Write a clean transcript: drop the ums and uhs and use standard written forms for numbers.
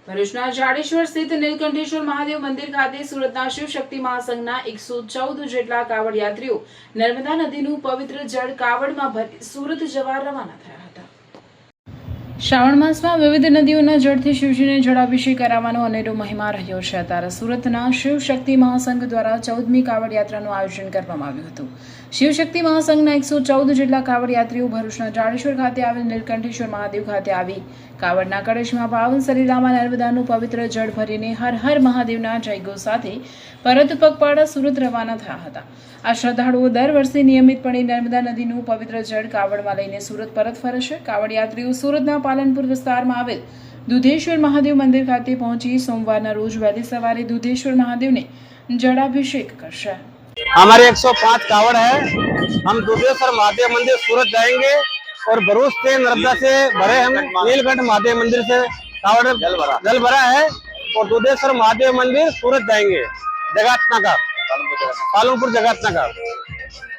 ભરૂચના જાડેશ્વર સ્થિત નીલકંઠેશ્વર મહાદેવ મંદિર ખાતે સુરતના શિવશક્તિ મહાસંઘના 114 જેટલા કાવડ યાત્રીઓ નર્મદા નદીનું પવિત્ર જળ કાવડમાં ભરી સુરત જવા રવાના થયા હતા। શ્રાવણ માસમાં વિવિધ નદીઓના જળથી શિવજીને જળાભિષેક કરાવવાનો અનેરો મહિમા રહ્યો છે। ત્યારે સુરતના શિવશક્તિ મહાસંઘ દ્વારા 14મી કાવડ યાત્રાનું આયોજન કરવામાં આવ્યું હતું। શિવશક્તિ મહાસંઘના 114 જેટલા કાવડ યાત્રીઓ ભરૂચના જાડેશ્વર ખાતે આવેલ નીલકંઠેશ્વર મહાદેવ ખાતે આવી કાવડના કળશમાં પાવન સલીલામાં નર્મદાનું પવિત્ર જળ ભરીને હર હર મહાદેવના જયઘોષ સાથે પરત પગપાળા સુરત રવાના થયા હતા। આ શ્રદ્ધાળુઓ દર વર્ષે નિયમિતપણે નર્મદા નદીનું પવિત્ર જળ કાવડમાં લઈને સુરત પરત ફરે છે। કાવડ યાત્રીઓ સુરતના પાલનપુર વિસ્તારમાં આવેલ દુધેશ્વર મહાદેવ મંદિર ખાતે પહોંચી સોમવારના રોજ વહેલી સવારે દુધેશ્વર महादेव ने जलाभिषेक करશે। हमारे 105 कावड़ है। हम दुधेश्वर महादेव मंदिर सूरत जाएंगे और भरूच से नर्मदा से भरे हम नीलकंठ महादेव मंदिर से कावड़ जल भरा है और दुधेश्वर महादेव मंदिर सूरत जाएंगे, जगातना का, पालनपुर जगातना का।